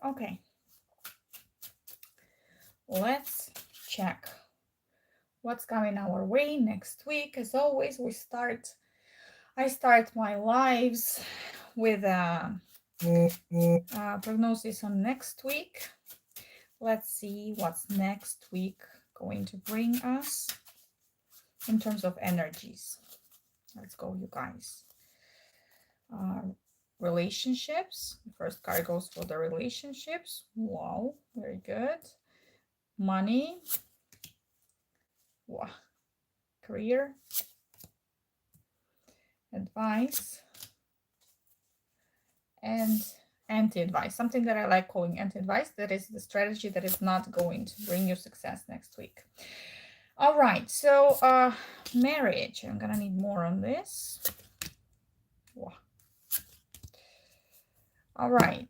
Okay, let's check what's coming our way next week. As always, I start my lives with a prognosis on next week. Let's see what's next week going to bring us in terms of energies. Let's go, you guys. Relationships. The first card goes for the relationships. Wow, very good. Money. Wow. Career. Advice. And anti-advice. Something that I like calling anti-advice. That is the strategy that is not going to bring you success next week. All right, so marriage. I'm gonna need more on this. Wow. All right,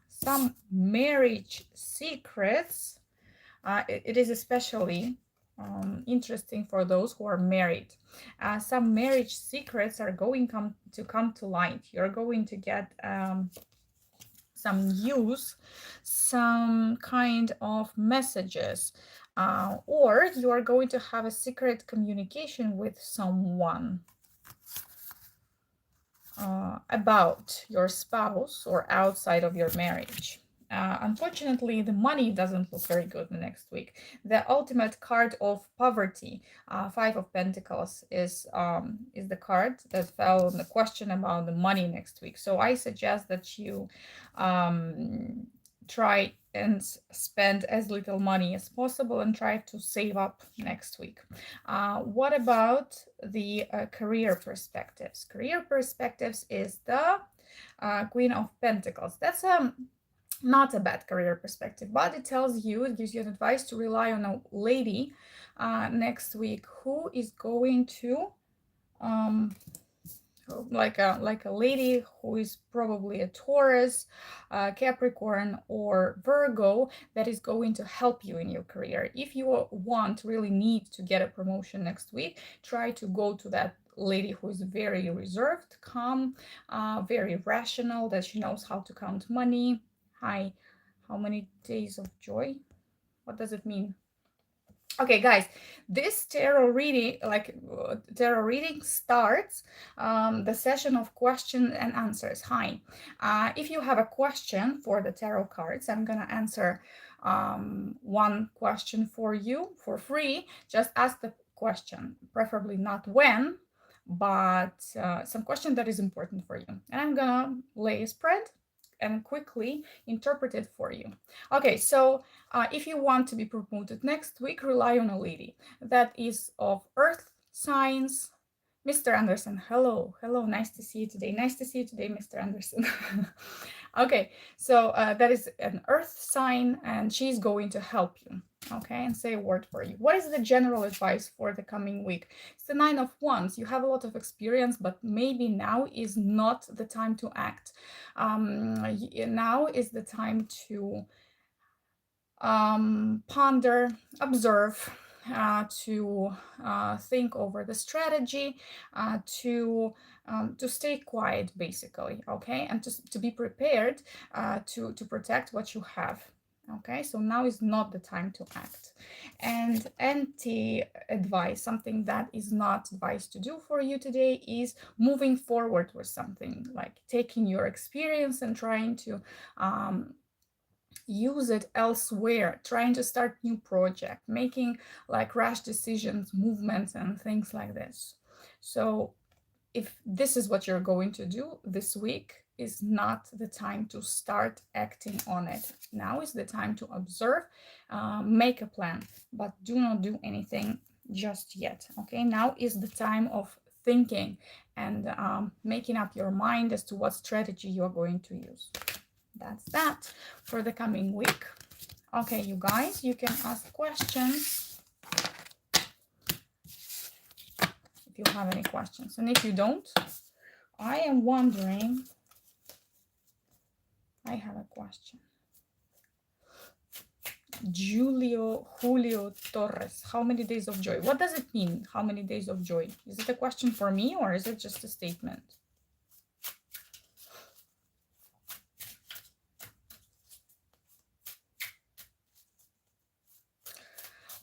some marriage secrets. It is especially interesting for those who are married. Some marriage secrets are going to come to light. You're going to get some news, some kind of messages, or you are going to have a secret communication with someone about your spouse or outside of your marriage. Unfortunately, the money doesn't look very good the next week. The ultimate card of poverty, Five of Pentacles, is the card that fell on the question about the money next week. So I suggest that you try and spend as little money as possible and try to save up next week. What about the career perspectives? Career perspectives is the Queen of Pentacles. That's not a bad career perspective, but it tells you, it gives you advice to rely on a lady next week who is going to like a lady who is probably a Taurus, Capricorn, or Virgo that is going to help you in your career. If you really need to get a promotion next week, try to go to that lady who is very reserved, calm, very rational, that she knows how to count money. Hi, how many days of joy? What does it mean? Okay, guys, this tarot reading starts the session of question and answers. Hi, if you have a question for the tarot cards, I'm gonna answer one question for you for free. Just ask the question, preferably not when, but some question that is important for you. And I'm gonna lay a spread and quickly interpret it for you. Okay, so if you want to be promoted next week, rely on a lady that is of earth signs. Mr. Anderson, hello, nice to see you today. Nice to see you today, Mr. Anderson. Okay, so that is an earth sign and she's going to help you. Okay, and say a word for you. What is the general advice for the coming week? It's the Nine of Wands. You have a lot of experience, but maybe now is not the time to act. Now is the time to ponder, observe, to think over the strategy, to stay quiet, basically, okay, and to be prepared to protect what you have. Okay, so now is not the time to act. And anti-advice, something that is not advice to do for you today, is moving forward with something, like taking your experience and trying to use it elsewhere, trying to start new project, making like rash decisions, movements, and things like this. So if this is what you're going to do this week, is not the time to start acting on it. Now is the time to observe, make a plan, but do not do anything just yet. Okay, now is the time of thinking and making up your mind as to what strategy you're going to use. That's that for the coming week. Okay, you guys, you can ask questions if you have any questions. And if you don't, I am wondering, I have a question. Julio Torres, how many days of joy? What does it mean, how many days of joy? Is it a question for me or is it just a statement?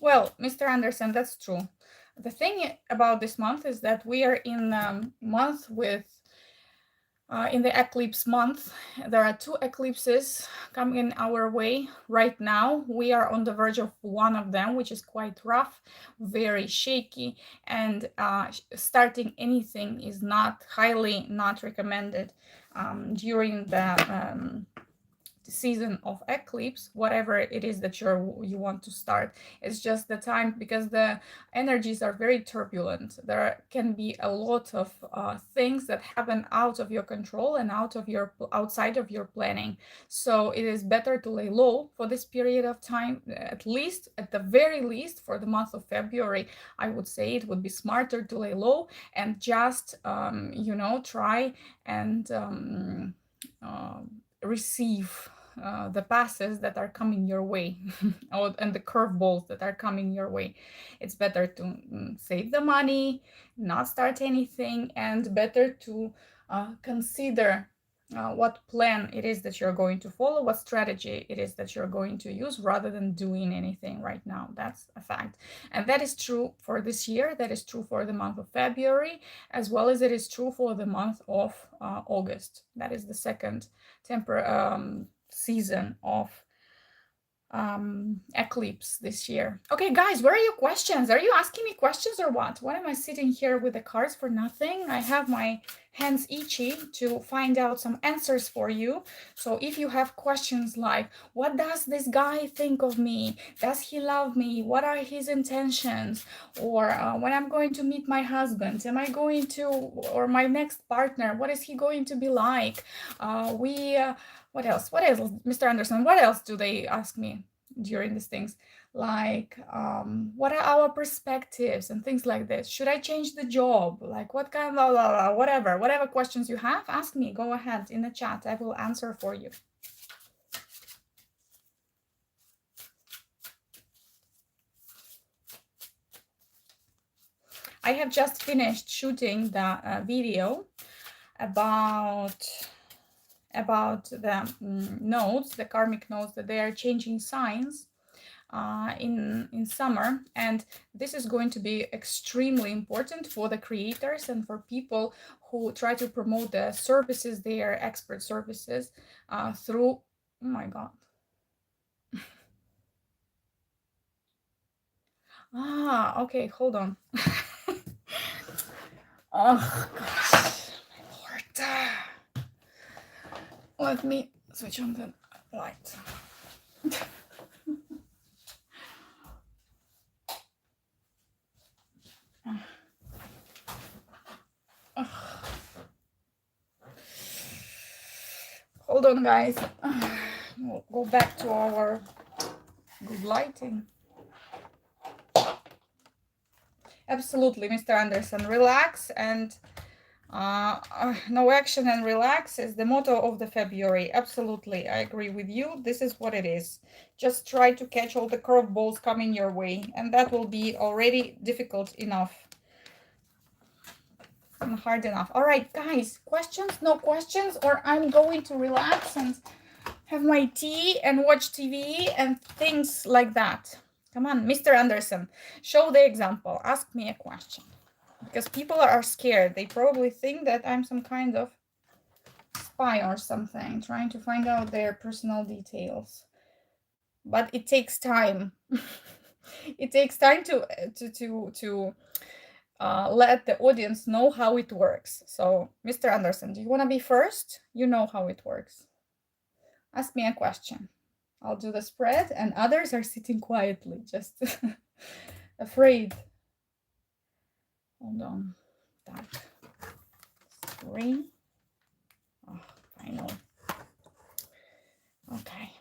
Well, Mr. Anderson, that's true. The thing about this month is that we are in a month with in the eclipse month. There are 2 eclipses coming our way right now. We are on the verge of one of them, which is quite rough, very shaky, and starting anything is highly not recommended during the season of eclipse, whatever it is that you want to start. It's just the time, because the energies are very turbulent. There can be a lot of things that happen out of your control and outside of your planning. So it is better to lay low for this period of time, at the very least for the month of February. I would say it would be smarter to lay low and just try and receive the passes that are coming your way and the curveballs that are coming your way. It's better to save the money, not start anything, and better to consider what plan it is that you're going to follow, what strategy it is that you're going to use, rather than doing anything right now. That's a fact. And that is true for this year. That is true for the month of February, as well as it is true for the month of August. That is the second season of eclipse this year. Okay, guys, where are your questions? Are you asking me questions or what? Why am I sitting here with the cards for nothing? I have my hands itchy to find out some answers for you. So if you have questions like, what does this guy think of me? Does he love me? What are his intentions? Or when I'm going to meet my husband, am I going to, or my next partner, what is he going to be like? What else? What else, Mr. Anderson? What else do they ask me during these things? Like, what are our perspectives and things like this? Should I change the job? Like, what kind of blah, blah, blah, whatever questions you have, ask me. Go ahead in the chat. I will answer for you. I have just finished shooting the video about the nodes, the karmic nodes, that they are changing signs in summer, and this is going to be extremely important for the creators and for people who try to promote the services, their expert services through. Oh my god. Okay, hold on. Oh gosh, my lord. Let me switch on the light. Hold on, guys. We'll go back to our good lighting. Absolutely, Mr. Anderson. Relax and no action and relax is the motto of the February. Absolutely, I agree with you. This is what it is. Just try to catch all the curveballs coming your way, and that will be already difficult enough and hard enough. All right, guys, questions? No questions? Or I'm going to relax and have my tea and watch TV and things like that. Come on, Mr. Anderson, show the example. Ask me a question. Because people are scared. They probably think that I'm some kind of spy or something, trying to find out their personal details. But it takes time. It takes time to let the audience know how it works. So, Mr. Anderson, do you want to be first? You know how it works. Ask me a question. I'll do the spread, and others are sitting quietly, just afraid. Hold on. Dark. 3. Oh, I know. Okay.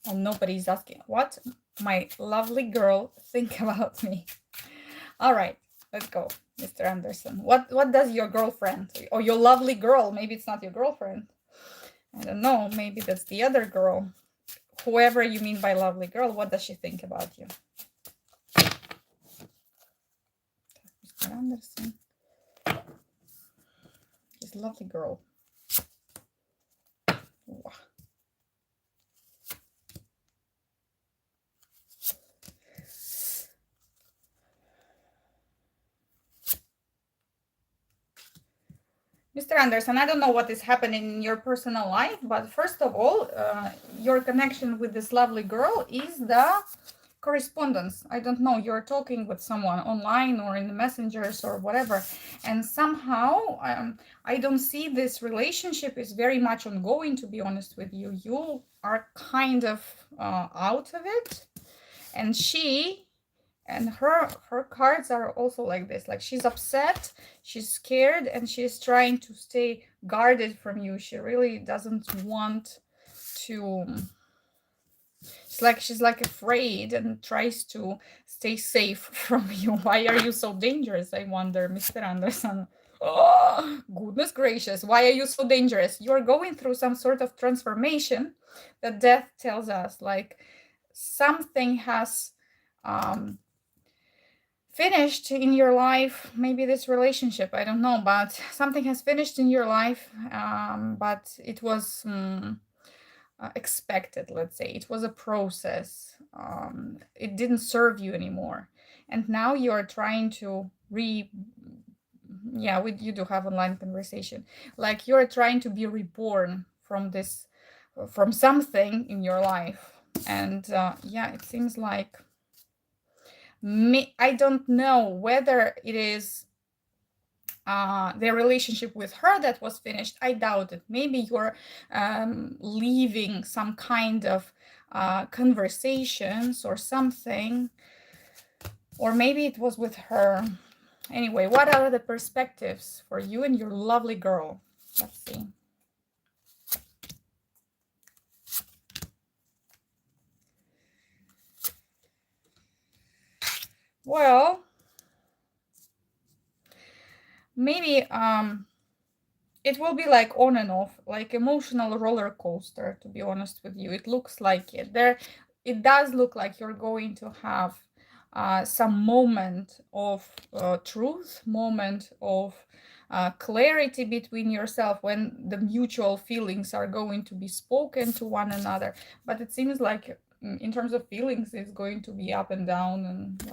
Well, nobody's asking what my lovely girl think about me. All right, let's go, Mr. Anderson. What does your girlfriend, or your lovely girl, maybe it's not your girlfriend, I don't know, maybe that's the other girl, whoever you mean by lovely girl, what does she think about you? Mr. Anderson. This lovely girl. Mr. Anderson, I don't know what is happening in your personal life, but first of all, your connection with this lovely girl is the correspondence. I don't know, you're talking with someone online or in the messengers or whatever, and somehow I don't see this relationship is very much ongoing, to be honest with you. You are kind of out of it, and she and her cards are also like this, like she's upset, she's scared, and she's trying to stay guarded from you. She really doesn't want to, she's like afraid and tries to stay safe from you. Why are you so dangerous, I wonder, Mr. Anderson? Oh, goodness gracious, why are you so dangerous? You're going through some sort of transformation that death tells us, like something has finished in your life. Maybe this relationship, I don't know, but something has finished in your life, but it was expected, let's say. It was a process. It didn't serve you anymore, and now you are trying to you do have online conversation, like you're trying to be reborn from this, from something in your life. And it seems like I don't know whether it is the relationship with her that was finished. I doubt it. Maybe you're leaving some kind of conversations or something, or maybe it was with her. Anyway, what are the perspectives for you and your lovely girl? Let's see. Well, maybe it will be like on and off, like emotional roller coaster, to be honest with you. It looks like it. It does look like you're going to have some moment of truth, moment of clarity between yourself, when the mutual feelings are going to be spoken to one another. But it seems like in terms of feelings, it's going to be up and down, and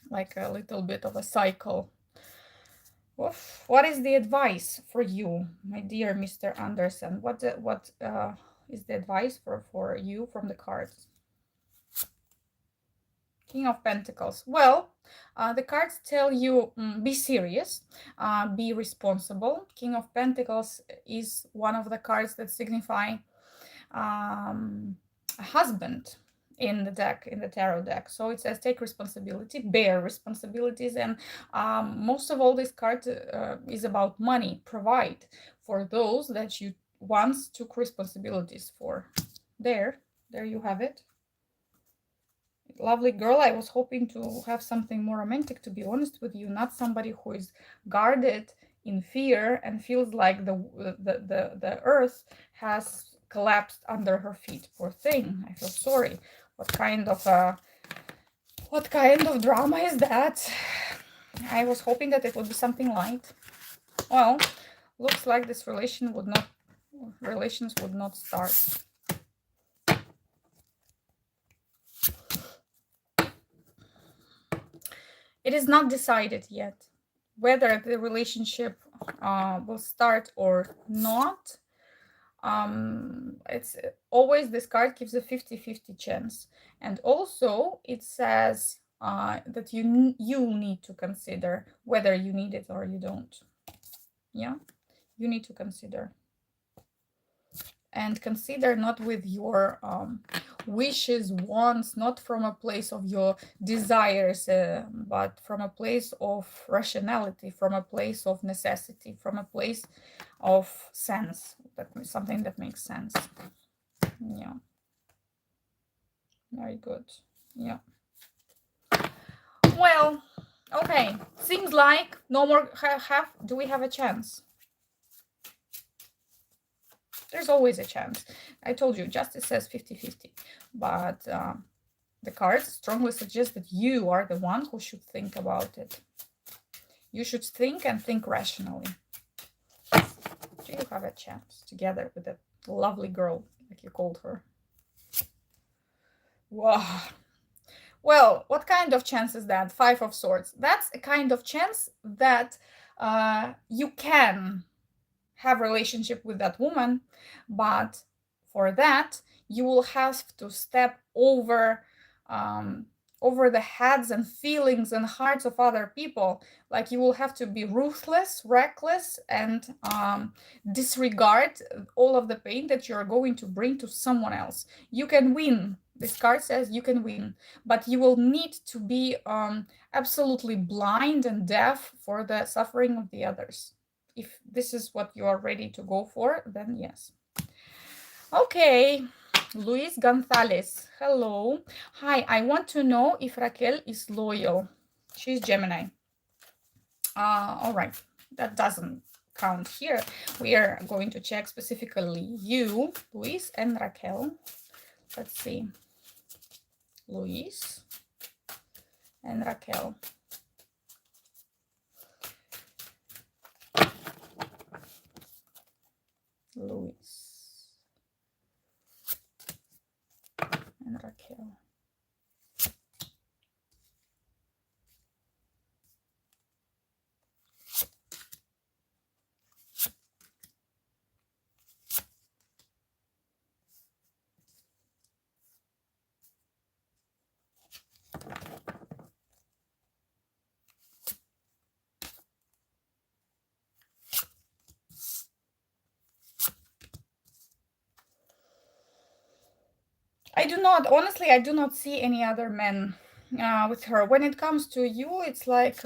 like a little bit of a cycle. What is the advice for you, my dear Mr. Anderson? What is the advice for you from the cards? King of Pentacles. Well, the cards tell you be serious, be responsible. King of Pentacles is one of the cards that signify a husband in the deck, in the tarot deck. So it says take responsibility, bear responsibilities, and most of all, this card is about money. Provide for those that you once took responsibilities for. There you have it. Lovely girl. I was hoping to have something more romantic, to be honest with you, not somebody who is guarded in fear and feels like the earth has collapsed under her feet. Poor thing. I feel sorry. What kind of drama is that? I was hoping that it would be something light. Well, looks like this relations would not start. It is not decided yet whether the relationship will start or not. It's always, this card gives a 50-50 chance, and also it says that you need to consider whether you need it or you don't. Yeah, you need to consider, and consider not with your wishes, wants, not from a place of your desires, but from a place of rationality, from a place of necessity, from a place of sense, something that makes sense. Yeah, very good. Yeah, well, okay, seems like no more do we have a chance? There's always a chance. I told you, justice says 50-50, but the cards strongly suggest that you are the one who should think about it. You should think, and think rationally. Do you have a chance together with that lovely girl, like you called her? Wow. Well, what kind of chance is that? 5 of Swords. That's a kind of chance that you can have a relationship with that woman, but for that you will have to step over over the heads and feelings and hearts of other people. Like you will have to be ruthless, reckless, and disregard all of the pain that you're going to bring to someone else. You can win. This card says you can win, but you will need to be absolutely blind and deaf for the suffering of the others. If this is what you are ready to go for, then yes. Okay, Luis Gonzalez, hello. Hi, I want to know if Raquel is loyal. She's Gemini. All right, that doesn't count here. We are going to check specifically you, Luis, and Raquel. Let's see. Luis and Raquel. Luis and Raquel. I do not, honestly, I do not see any other men with her. When it comes to you, it's like,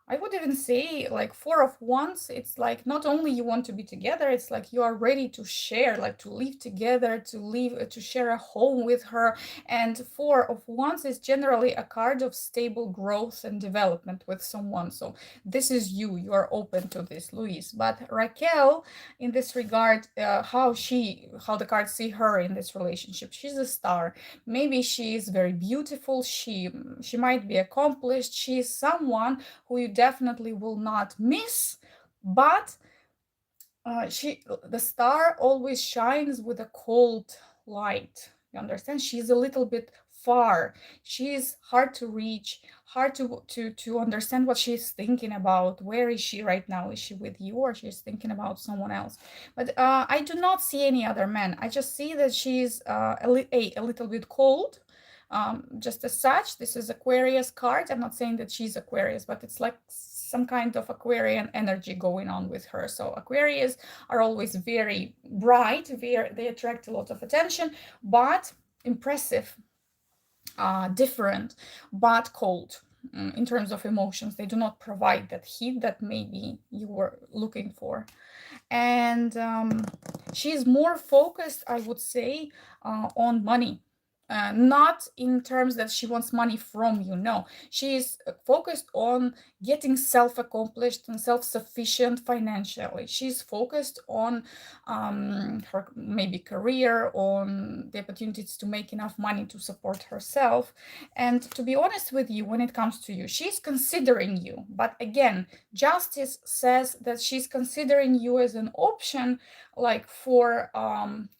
I would even say like Four of Wands. It's like not only you want to be together, it's like you are ready to share, like to live together, to live, to share a home with her. And Four of Wands is generally a card of stable growth and development with someone. So this is you. You are open to this, Luis. But Raquel, in this regard, how the cards see her in this relationship, she's a star. Maybe she is very beautiful. She might be accomplished. She is someone who you definitely will not miss, but the star always shines with a cold light. You understand? She's a little bit far. She's hard to reach, hard to understand what she's thinking about. Where is she right now? Is she with you or she's thinking about someone else? But I do not see any other men. I just see that she's a little bit cold. Just as such, this is Aquarius card. I'm not saying that she's Aquarius, but it's like some kind of Aquarian energy going on with her. So Aquarius are always very bright, they attract a lot of attention, but impressive, different, but cold. In terms of emotions, they do not provide that heat that maybe you were looking for. And she's more focused, I would say, on money. Not in terms that she wants money from you. No, she's focused on getting self-accomplished and self-sufficient financially. She's focused on her maybe career, on the opportunities to make enough money to support herself. And to be honest with you, when it comes to you, she's considering you. But again, justice says that she's considering you as an option, like for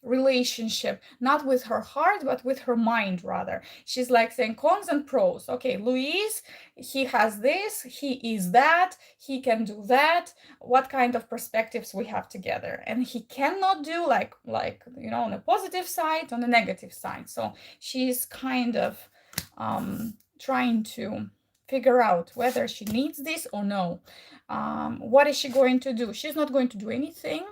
relationship, not with her heart but with her mind. Rather, she's like saying cons and pros. Okay, Luis, he has this, he is that, he can do that, what kind of perspectives we have together. And he cannot do like on the positive side, on the negative side. So she's kind of trying to figure out whether she needs this or no. What is she going to do? She's not going to do anything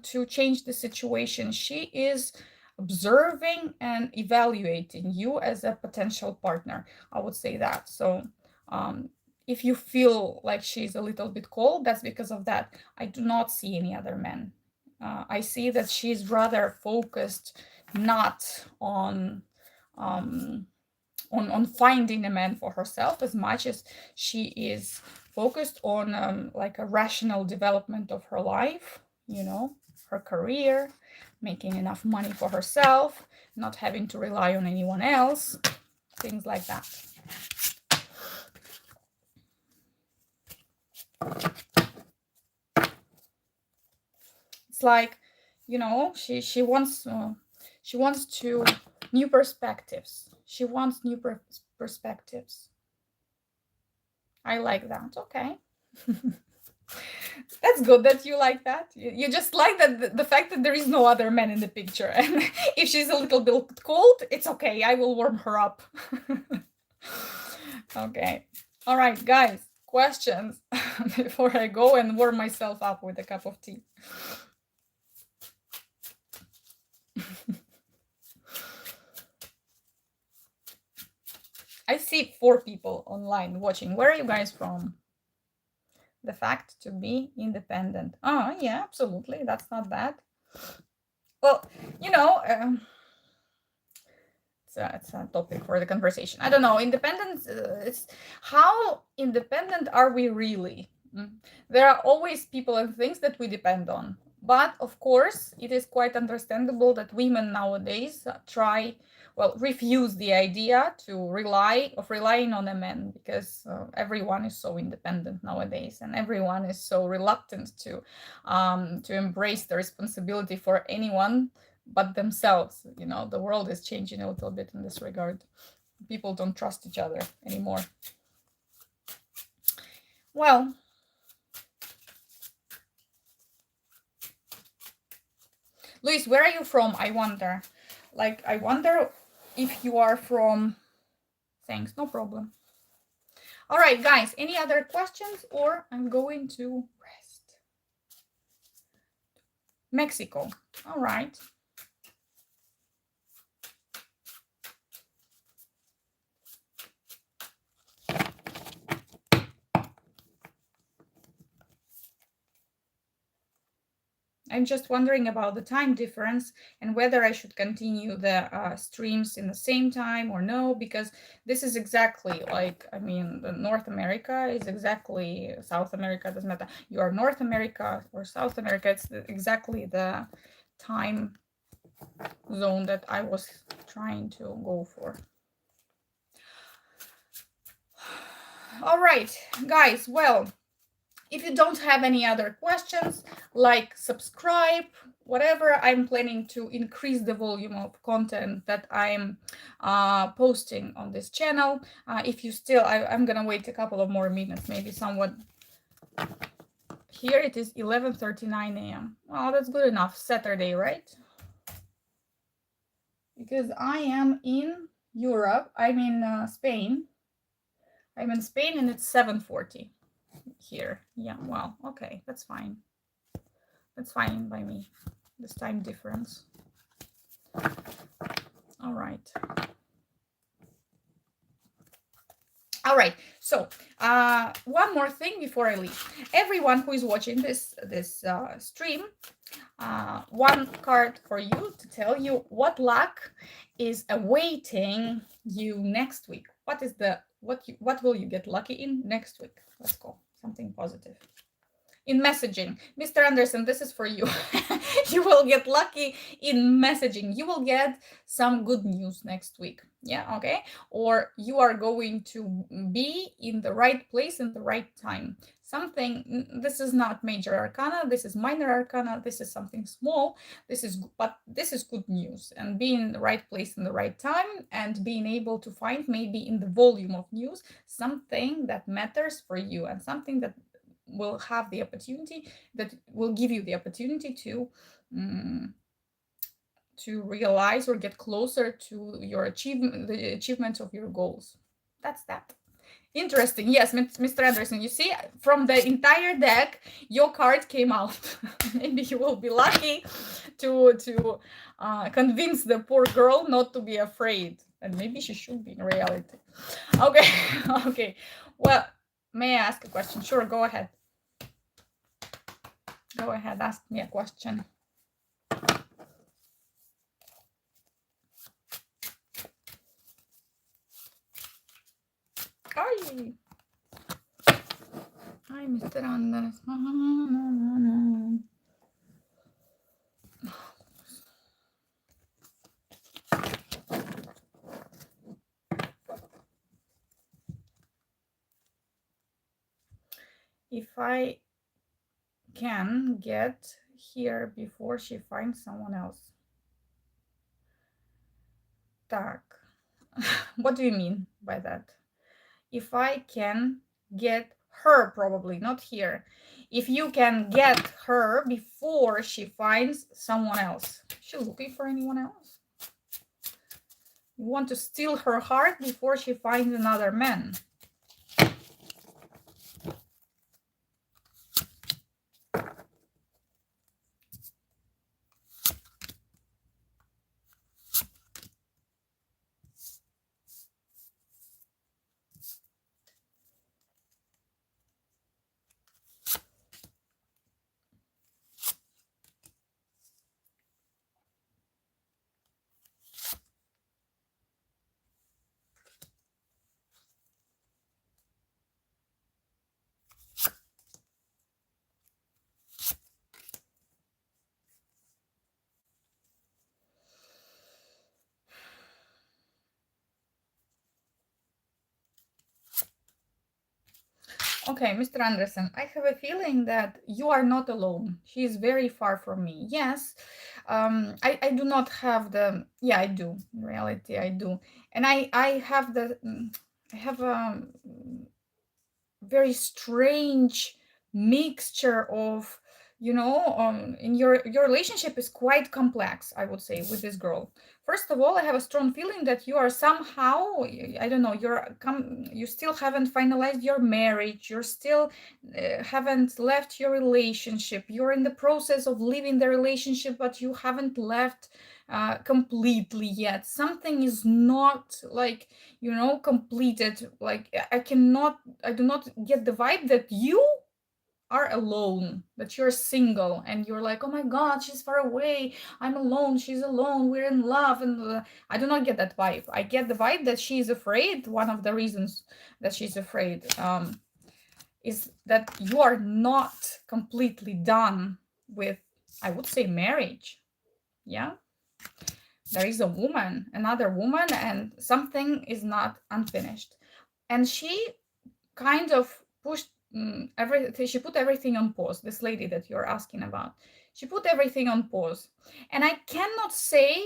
to change the situation. She is observing and evaluating you as a potential partner. I would say that. So if you feel like she's a little bit cold, that's because of that. I do not see any other men. I see that she's rather focused not on finding a man for herself as much as she is focused on like a rational development of her life, her career, making enough money for herself, not having to rely on anyone else, things like that. It's like, she wants to new perspectives. She wants new perspectives. I like that. Okay. That's good that you like that. You just like that the fact that there is no other man in the picture. And if she's a little bit cold, it's okay. I will warm her up. Okay. All right, guys, questions before I go and warm myself up with a cup of tea. I see 4 people online watching. Where are you guys from? The fact to be independent. Oh, yeah, absolutely. That's not bad. Well, you know, it's a topic for the conversation. I don't know. Independence, it's how independent are we really? There are always people and things that we depend on. But of course, it is quite understandable that women nowadays refuse the idea to relying on a man, because everyone is so independent nowadays, and everyone is so reluctant to embrace the responsibility for anyone but themselves. The world is changing a little bit in this regard. People don't trust each other anymore. Well, Luis, where are you from? I wonder if you are from. Thanks, no problem. All right, guys, any other questions, or I'm going to rest? Mexico. All right. I'm just wondering about the time difference and whether I should continue the streams in the same time or no, because this is exactly the North America is exactly South America, doesn't matter. You are North America or South America, it's exactly the time zone that I was trying to go for. All right, guys, well, if you don't have any other questions, subscribe, whatever. I'm planning to increase the volume of content that I'm posting on this channel. If you still, I'm gonna wait a couple of more minutes, maybe somewhat. Here it is 11:39 a.m. Well, that's good enough. Saturday, right? Because I am in Europe. I'm in Spain. I'm in Spain, and it's 7:40 here. Yeah, well, okay, that's fine. That's fine by me, this time difference. All right. All right, so one more thing before I leave. Everyone who is watching this stream, one card for you to tell you what luck is awaiting you next week. What will you get lucky in next week? Let's go, something positive. In messaging, Mr. Anderson, this is for you. You will get lucky in messaging. You will get some good news next week. Yeah, okay. Or you are going to be in the right place in the right time. This is not major arcana, this is minor arcana, this is something small. This is good news. And being in the right place in the right time, and being able to find, maybe in the volume of news, something that matters for you, and something that will have the opportunity, that will give you the opportunity to realize or get closer to your the achievement of your goals. That's that. Interesting. Yes, Mr. Anderson, you see, from the entire deck, your card came out. Maybe you will be lucky to convince the poor girl not to be afraid. And maybe she should be in reality. Okay. Okay. Well, may I ask a question? Sure, go ahead. Go ahead, ask me a question. Hi. Hi, Mr. Anderson. If I can get here before she finds someone else. Так. What do you mean by that? If I can get her, probably not here. If you can get her before she finds someone else. She's looking for anyone else. You want to steal her heart before she finds another man. Okay, Mr. Anderson, I have a feeling that you are not alone. She is very far from me. Yes, I do not have the, yeah, I do. In reality, I do. And I have the, I have a very strange mixture of, you know, in your relationship is quite complex, I would say, with this girl. First of all, I have a strong feeling that you are somehow, I don't know, you still haven't finalized your marriage, you're still haven't left your relationship, you're in the process of leaving the relationship, but you haven't left completely yet. Something is not like, you know, completed. Like I do not get the vibe that you are alone, that you're single and you're like, oh my god, she's far away, I'm alone, she's alone, we're in love. And I do not get that vibe. I get the vibe that she's afraid. One of the reasons that she's afraid is that you are not completely done with, I would say, marriage. Yeah, there is a woman, another woman, and something is not unfinished. And she kind of pushed everything. She put everything on pause. This lady that you're asking about, she put everything on pause. And I cannot say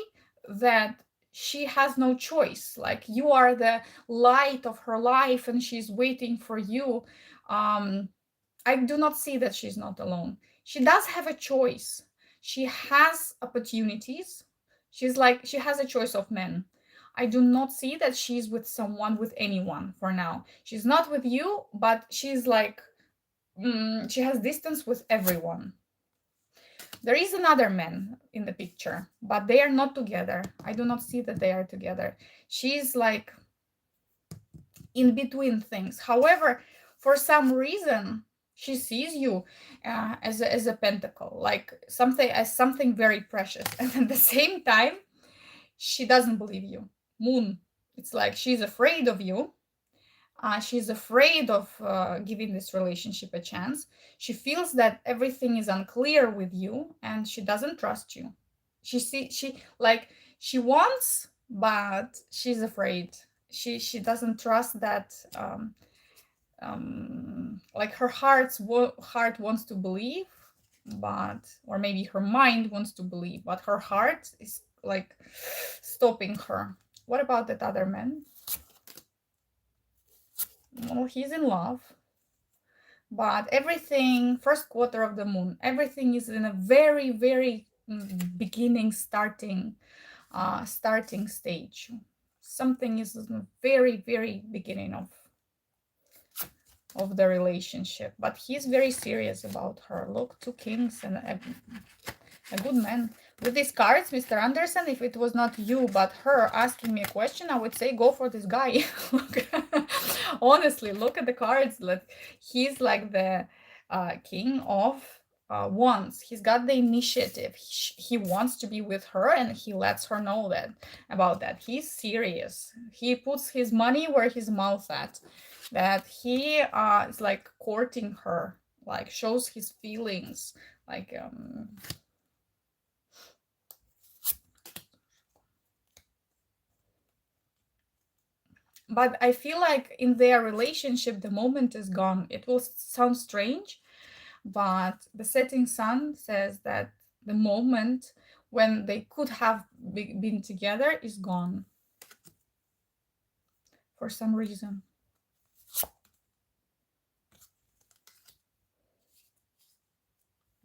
that she has no choice. Like, you are the light of her life, and she's waiting for you. I do not see that she's not alone. She does have a choice. She has opportunities. She's like, she has a choice of men. I do not see that she's with someone, with anyone for now. She's not with you, but she's like, she has distance with everyone. There is another man in the picture, but they are not together. I do not see that they are together. She's like in between things. However, for some reason, she sees you as a pentacle, like something, as something very precious. And at the same time, she doesn't believe you. Moon. It's like she's afraid of you. She's afraid of giving this relationship a chance. She feels that everything is unclear with you, and she doesn't trust you. She wants, but she's afraid. She doesn't trust that. Like, her heart wants to believe, but, or maybe her mind wants to believe, but her heart is like stopping her. What about that other man? Well, he's in love, but everything, first quarter of the moon, everything is in a very, very beginning, starting stage. Something is in the very, very beginning of the relationship, but he's very serious about her. Look, 2 kings and a good man. With these cards, Mr. Anderson, if it was not you but her asking me a question, I would say go for this guy. Honestly, look at the cards. He's like the king of wands. He's got the initiative. He wants to be with her, and he lets her know that about that. He's serious. He puts his money where his mouth at. That he is like courting her, like shows his feelings, like but I feel like in their relationship, the moment is gone. It will sound strange, but the setting sun says that the moment when they could have been together is gone for some reason.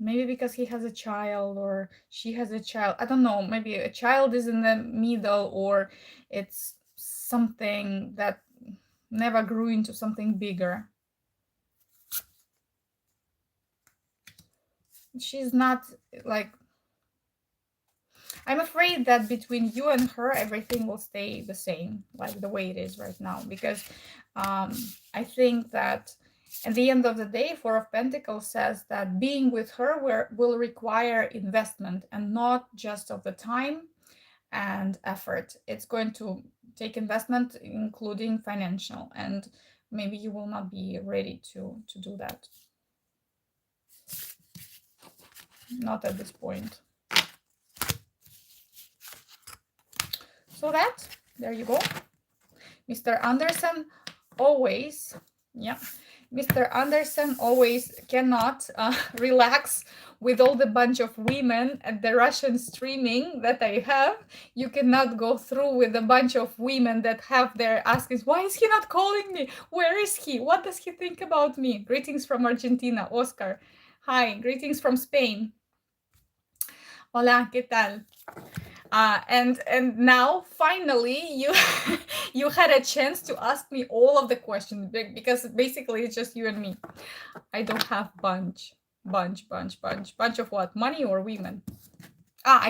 maybe because he has a child or she has a child. I don't know. Maybe a child is in the middle, or it's something that never grew into something bigger. She's not like, I'm afraid that between you and her, everything will stay the same, like the way it is right now. Because I think that at the end of the day, Four of Pentacles says that being with her will require investment, and not just of the time and effort. It's going to take investment, including financial, and maybe you will not be ready to do that. Not at this point. So there you go. Mr. Anderson always, yeah, Mr. Anderson always cannot relax with all the bunch of women at the Russian streaming that I have. You cannot go through with a bunch of women that have their asking, why is he not calling me? Where is he? What does he think about me? Greetings from Argentina, Oscar. Hi, greetings from Spain. Hola, ¿qué tal? And now finally you you had a chance to ask me all of the questions, because basically it's just you and me. I don't have bunch of what? Money or women?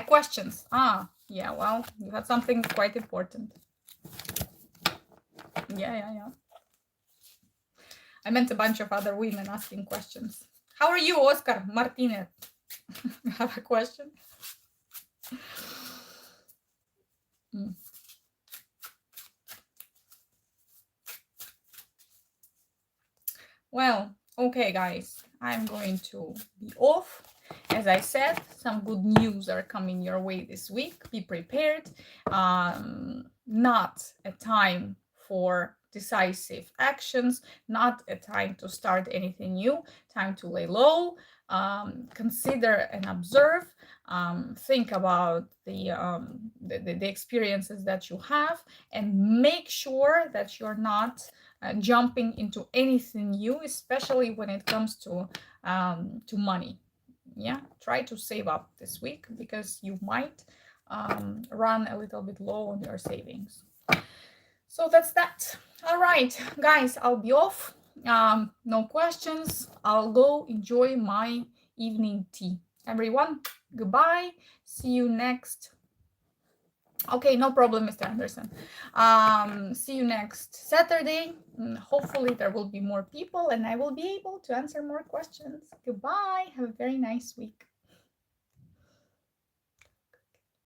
Questions. Yeah, well, you had something quite important. Yeah. I meant a bunch of other women asking questions. How are you, Oscar Martinez? Have a question? Well, okay, guys, I'm going to be off. As I said, some good news are coming your way this week. Be prepared. Not a time for decisive actions, not a time to start anything new, time to lay low, consider and observe, think about the experiences that you have, and make sure that you're not jumping into anything new, especially when it comes to money. Yeah, try to save up this week, because you might run a little bit low on your savings. So that's that. All right, guys, I'll be off. No questions. I'll go enjoy my evening tea. Everyone, goodbye. See you next. Okay, no problem, Mr. Anderson. See you next Saturday. Hopefully there will be more people and I will be able to answer more questions. Goodbye. Have a very nice week.